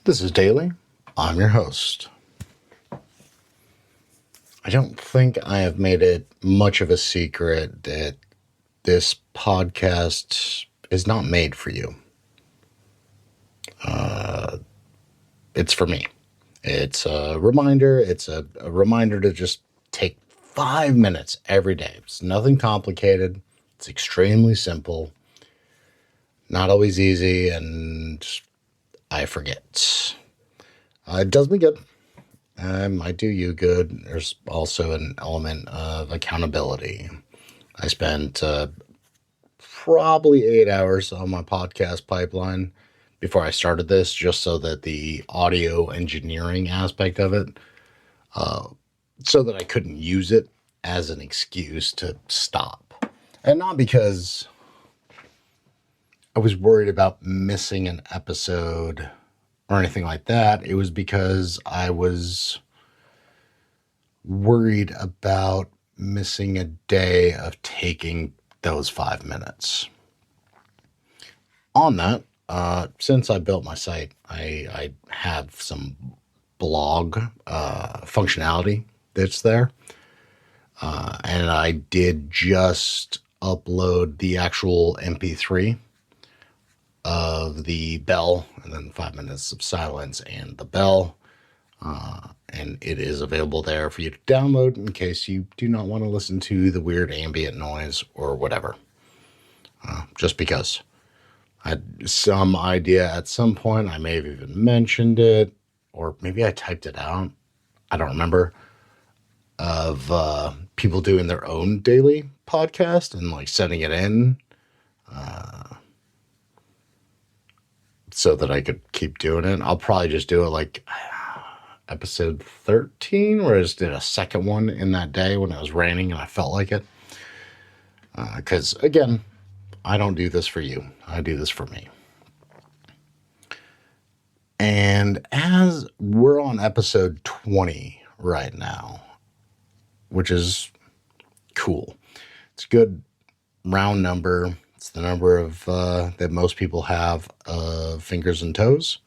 This is Daily. I'm your host. I don't think I have made it much of a secret that this podcast is not made for you. It's for me. It's a reminder. It's a reminder to just take 5 minutes every day. It's nothing complicated. It's extremely simple. Not always easy, and I forget. It does me good. Might do you good. There's also an element of accountability. I spent probably 8 hours on my podcast pipeline before I started this, just so that the audio engineering aspect of it, so that I couldn't use it as an excuse to stop. And not because I was worried about missing an episode or anything like that. It was because I was worried about missing a day of taking those 5 minutes. On that, since I built my site, I have some blog functionality that's there. And I did just upload the actual MP3 of the bell, and then 5 minutes of silence and the bell. And it is available there for you to download in case you do not want to listen to the weird ambient noise or whatever. Just because I had some idea at some point, I may have even mentioned it, or maybe I typed it out, I don't remember, of people doing their own daily podcast and like setting it in so that I could keep doing it. I'll probably just do it like episode 13, where I just did a second one in that day when it was raining and I felt like it. Because again, I don't do this for you. I do this for me. And as we're on episode 20 right now, which is cool. It's a good round number. It's the number of that most people have fingers and toes.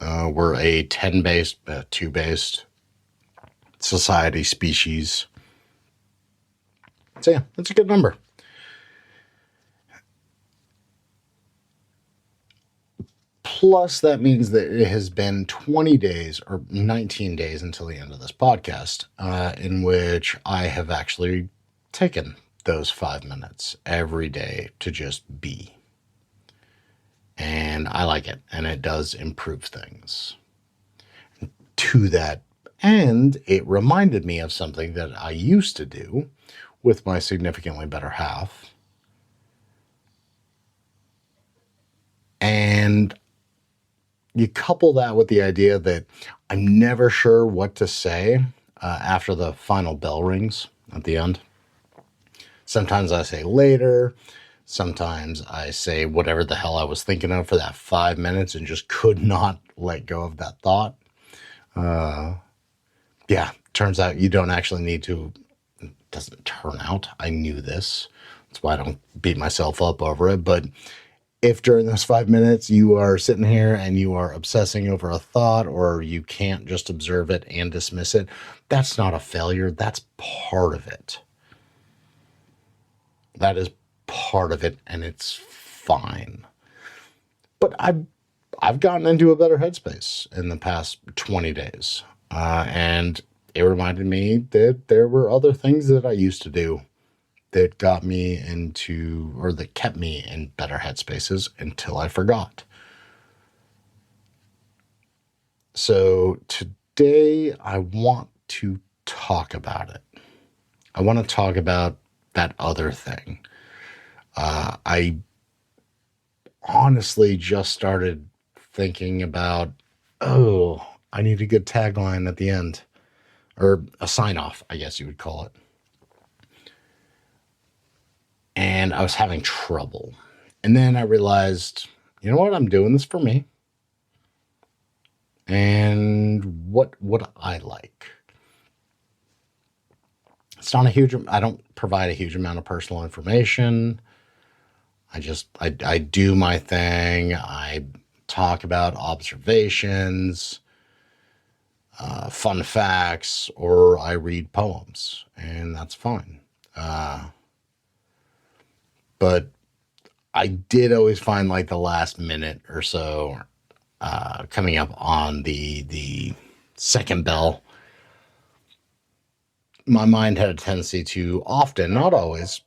We're a 10-based, 2-based society species. So yeah, that's a good number. Plus, that means that it has been 20 days or 19 days until the end of this podcast, in which I have actually taken those 5 minutes every day to just be. And I like it, and it does improve things. To that end, it reminded me of something that I used to do with my significantly better half. And you couple that with the idea that I'm never sure what to say after the final bell rings at the end. Sometimes I say later. Sometimes I say whatever the hell I was thinking of for that 5 minutes and just could not let go of that thought. Turns out you don't actually need to. It doesn't turn out. I knew this. That's why I don't beat myself up over it. But if during those 5 minutes you are sitting here and you are obsessing over a thought, or you can't just observe it and dismiss it, that's not a failure. That's part of it. That is part of it, and it's fine. But I've gotten into a better headspace in the past 20 days. And it reminded me that there were other things that I used to do that got me into, or that kept me in better headspaces until I forgot. So today I want to talk about it. I want to talk about that other thing. I honestly just started thinking about, I need a good tagline at the end, or a sign off, I guess you would call it. And I was having trouble. And then I realized, you know what? I'm doing this for me. And what would I like? It's not a huge, I don't provide a huge amount of personal information. I do my thing. I talk about observations, fun facts, or I read poems, and that's fine. But I did always find like the last minute or so coming up on the second bell, my mind had a tendency to often, not always,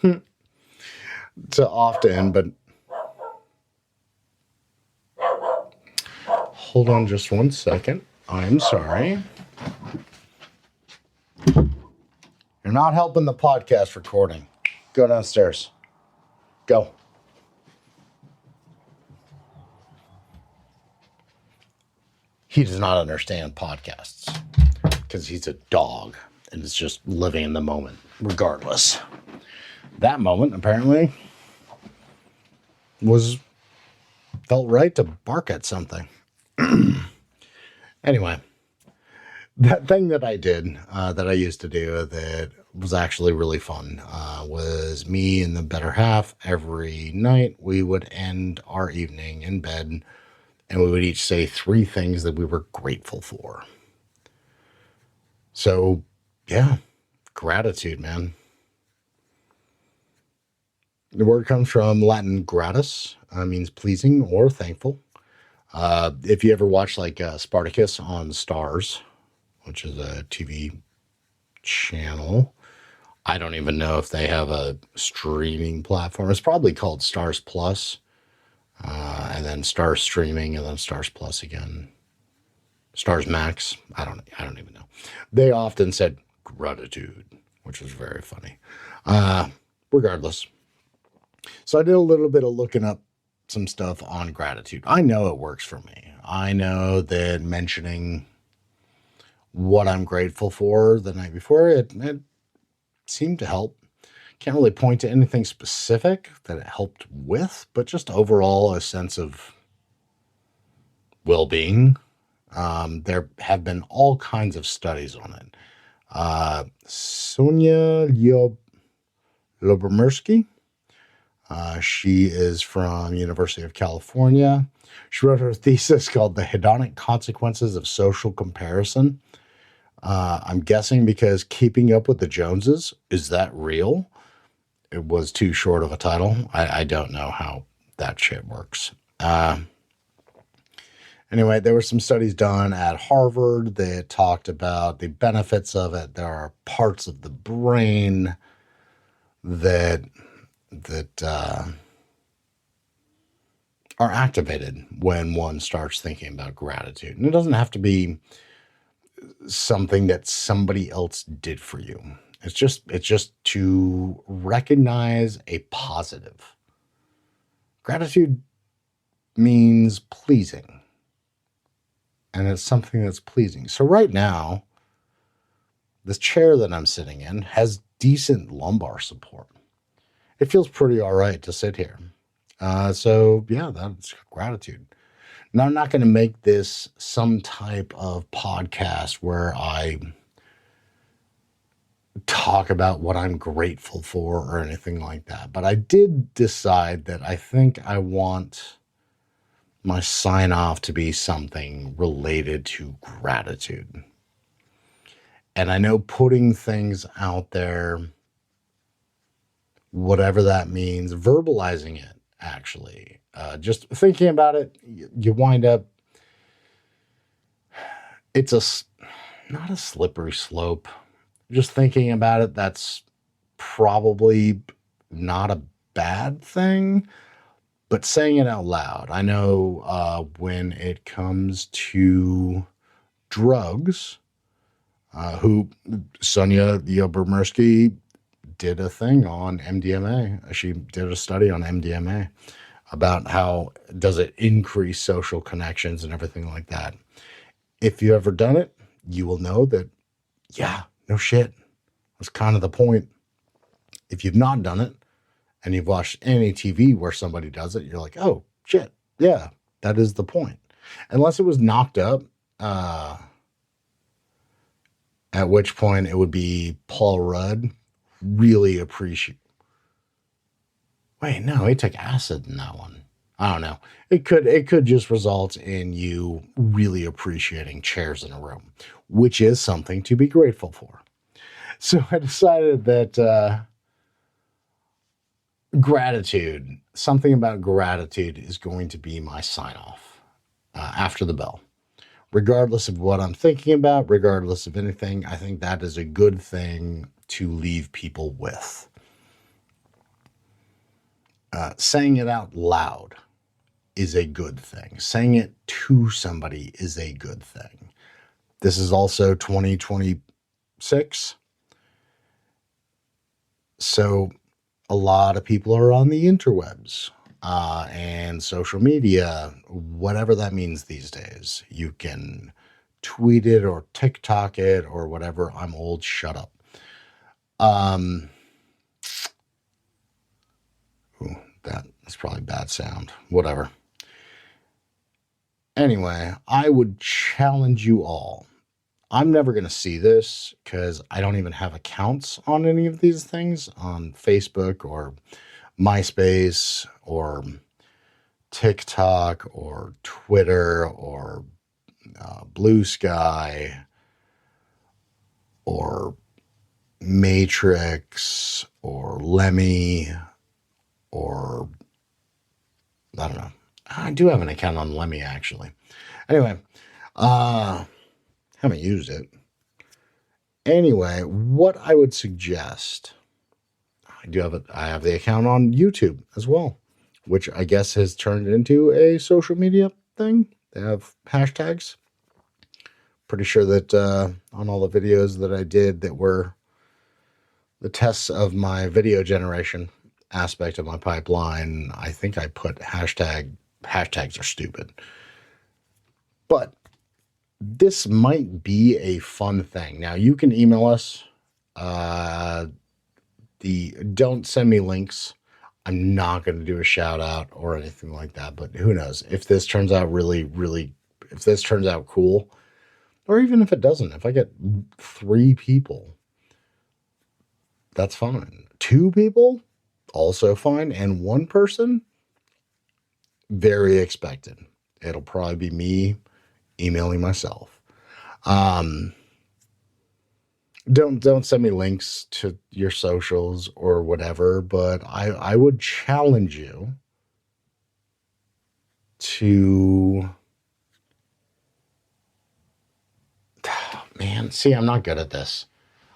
to often, but hold on just one second. I'm sorry. You're not helping the podcast recording. Go downstairs. Go. He does not understand podcasts because he's a dog and is just living in the moment regardless. That moment apparently felt right to bark at something. Anyway, that thing that I did, that I used to do that was actually really fun, was me and the better half. Every night we would end our evening in bed and we would each say 3 things that we were grateful for. So, yeah, gratitude, man. The word comes from Latin gratus, means pleasing or thankful. If you ever watch like Spartacus on Stars, which is a TV channel, I don't even know if they have a streaming platform. It's probably called Stars Plus, and then Stars Streaming, and then Stars Plus again. Stars Max. I don't even know. They often said gratitude, which was very funny. Regardless. So I did a little bit of looking up some stuff on gratitude. I know it works for me. I know that mentioning what I'm grateful for the night before, it seemed to help. Can't really point to anything specific that it helped with, but just overall a sense of well-being. There have been all kinds of studies on it. Sonia Lyubomirsky, she is from University of California. She wrote her thesis called The Hedonic Consequences of Social Comparison. I'm guessing because Keeping Up with the Joneses, is that real? It was too short of a title. I don't know how that shit works. Anyway, there were some studies done at Harvard that talked about the benefits of it. There are parts of the brain that are activated when one starts thinking about gratitude. And it doesn't have to be something that somebody else did for you. It's just to recognize a positive. Gratitude means pleasing. And it's something that's pleasing. So right now, this chair that I'm sitting in has decent lumbar support. It feels pretty all right to sit here. So yeah, that's gratitude. Now, I'm not going to make this some type of podcast where I talk about what I'm grateful for or anything like that. But I did decide that I think I want my sign off to be something related to gratitude. And I know putting things out there, whatever that means, verbalizing it, actually, just thinking about it, you wind up, it's not a slippery slope. Just thinking about it, that's probably not a bad thing, but saying it out loud. I know when it comes to drugs, Sonia Lyubomirsky did a thing on MDMA. She did a study on MDMA about how does it increase social connections and everything like that. If you've ever done it, you will know that, yeah, no shit. That's kind of the point. If you've not done it and you've watched any TV where somebody does it, you're like, oh, shit. Yeah, that is the point. Unless it was knocked up, at which point it would be Paul Rudd. Really appreciate. Wait, no, he took acid in that one. I don't know. It could just result in you really appreciating chairs in a room, which is something to be grateful for. So I decided that gratitude, something about gratitude, is going to be my sign off after the bell. Regardless of what I'm thinking about, regardless of anything, I think that is a good thing to leave people with. Saying it out loud is a good thing. Saying it to somebody is a good thing. This is also 2026. So a lot of people are on the interwebs and social media, whatever that means these days. You can tweet it or TikTok it or whatever. I'm old. Shut up. That's probably bad sound. Whatever. Anyway, I would challenge you all. I'm never going to see this because I don't even have accounts on any of these things on Facebook or MySpace or TikTok or Twitter or Blue Sky or Matrix or Lemmy or I don't know. I do have an account on Lemmy actually. Anyway, haven't used it. Anyway, what I would suggest, I have the account on YouTube as well, which I guess has turned into a social media thing. They have hashtags. Pretty sure that on all the videos that I did that were the tests of my video generation aspect of my pipeline, I think I put hashtags are stupid. But this might be a fun thing. Now you can email us. Don't send me links. I'm not going to do a shout out or anything like that, but who knows if this turns out if this turns out cool, or even if it doesn't, if I get 3 people, that's fine. 2 people, also fine. And 1 person, very expected. It'll probably be me emailing myself. Don't send me links to your socials or whatever, but I would challenge you to, man, see, I'm not good at this.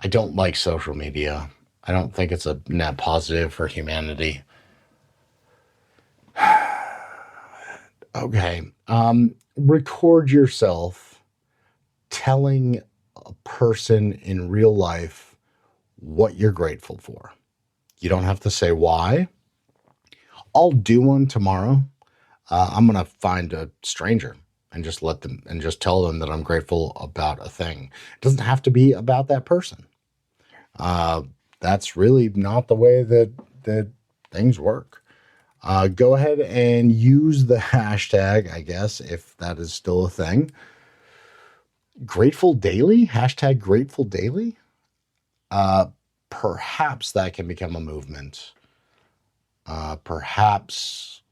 I don't like social media. I don't think it's a net positive for humanity. Okay. Record yourself telling a person in real life what you're grateful for. You don't have to say why. I'll do one tomorrow. I'm going to find a stranger and just tell them that I'm grateful about a thing. It doesn't have to be about that person. That's really not the way that things work. Go ahead and use the hashtag, I guess, if that is still a thing. Grateful Daily, hashtag Grateful Daily. Perhaps that can become a movement. Perhaps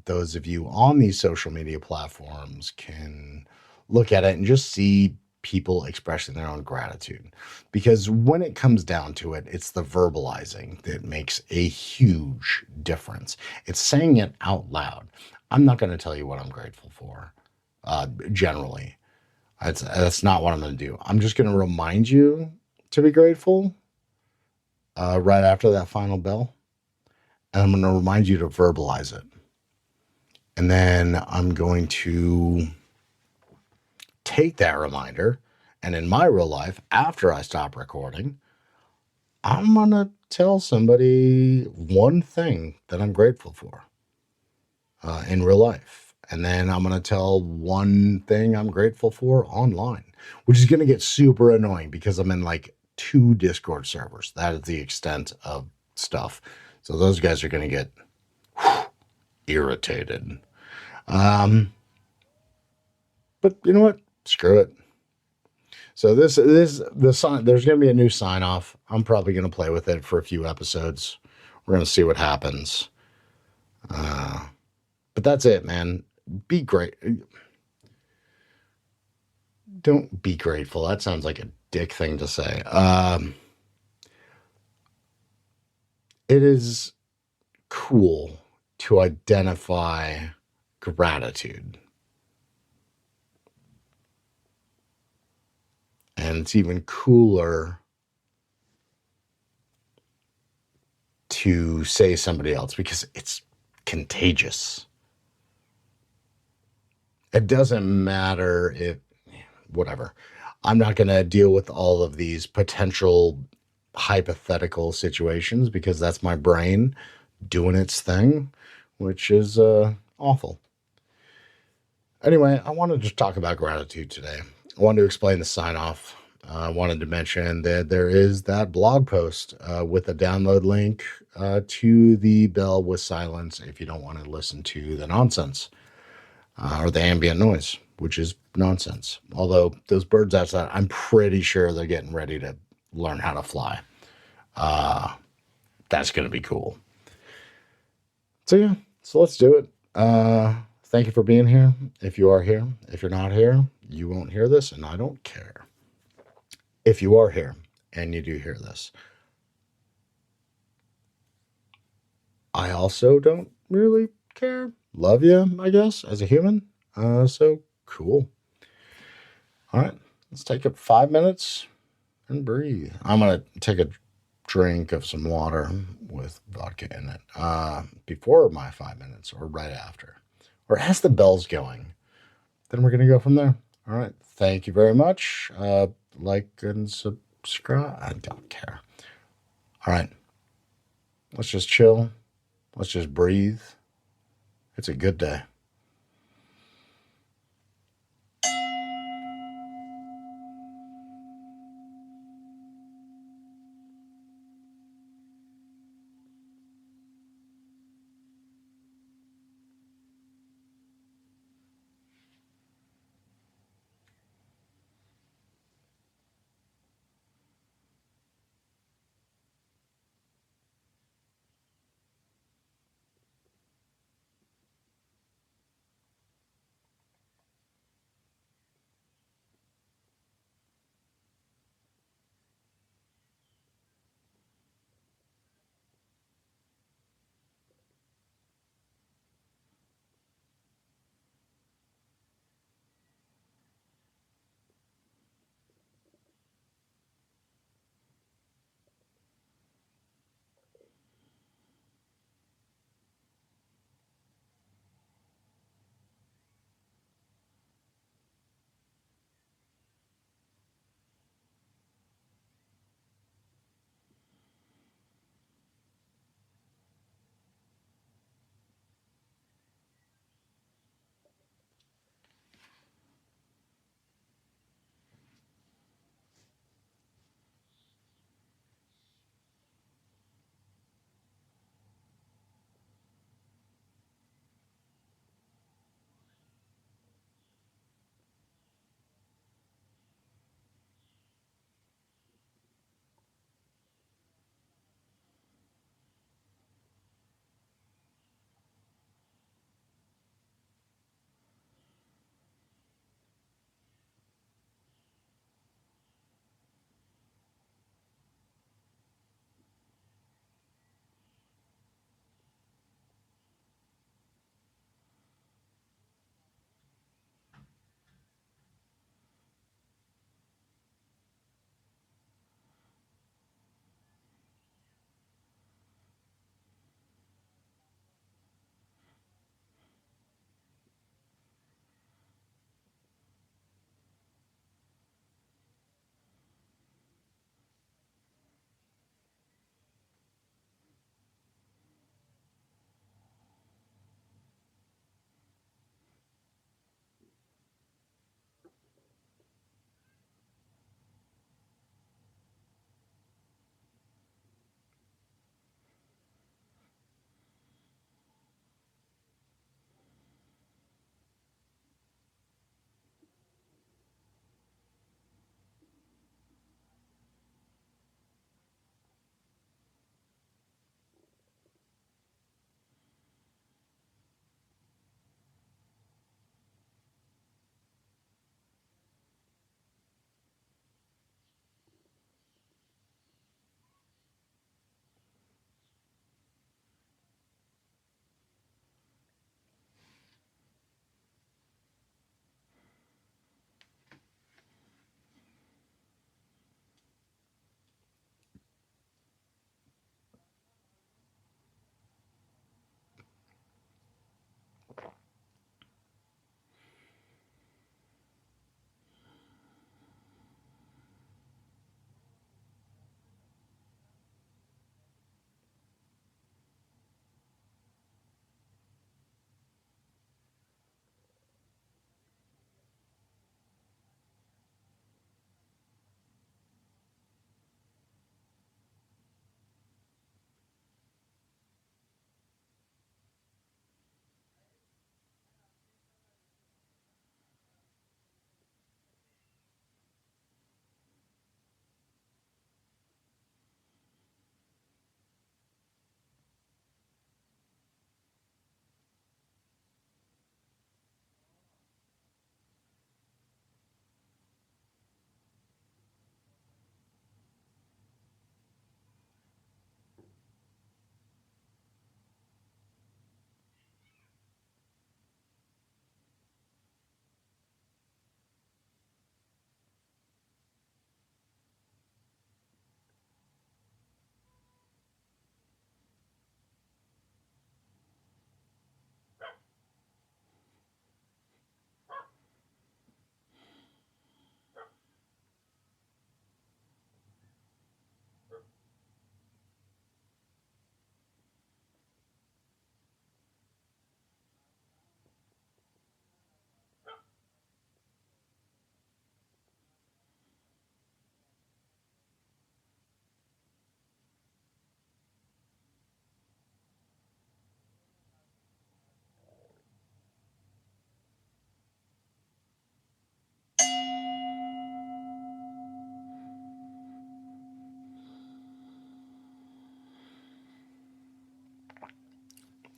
those of you on these social media platforms can look at it and just see people expressing their own gratitude. Because when it comes down to it, it's the verbalizing that makes a huge difference. It's saying it out loud. I'm not going to tell you what I'm grateful for, generally. That's not what I'm going to do. I'm just going to remind you to be grateful right after that final bell. And I'm going to remind you to verbalize it. And then I'm going to take that reminder, and in my real life, after I stop recording, I'm going to tell somebody one thing that I'm grateful for in real life. And then I'm going to tell one thing I'm grateful for online, which is going to get super annoying because I'm in like 2 Discord servers. That is the extent of stuff. So those guys are going to get irritated. But you know what? Screw it. So there's going to be a new sign off. I'm probably going to play with it for a few episodes. We're going to see what happens. But But that's it, man. Be great. Don't be grateful. That sounds like a dick thing to say. It is cool to identify gratitude. And it's even cooler to say somebody else because it's contagious. It doesn't matter if, whatever. I'm not going to deal with all of these potential hypothetical situations because that's my brain doing its thing, which is awful. Anyway, I wanted to talk about gratitude today. I wanted to explain the sign off. I wanted to mention that there is that blog post with a download link to the Bell with Silence if you don't want to listen to the nonsense or the ambient noise, which is nonsense. Although those birds outside, I'm pretty sure they're getting ready to learn how to fly. That's going to be cool. So yeah, so let's do it. Thank you for being here. If you are here, if you're not here, you won't hear this, and I don't care. If you are here and you do hear this, I also don't really care. Love you, I guess, as a human. So cool. All right, let's take up 5 minutes and breathe. I'm gonna take a drink of some water with vodka in it before my 5 minutes or right after, or as the bell's going. Then we're gonna go from there. All right. Thank you very much. Like and subscribe. I don't care. All right. Let's just chill. Let's just breathe. It's a good day.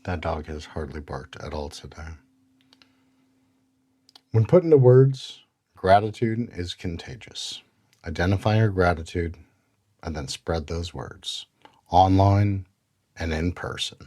That dog has hardly barked at all today. When put into words, gratitude is contagious. Identify your gratitude and then spread those words online and in person.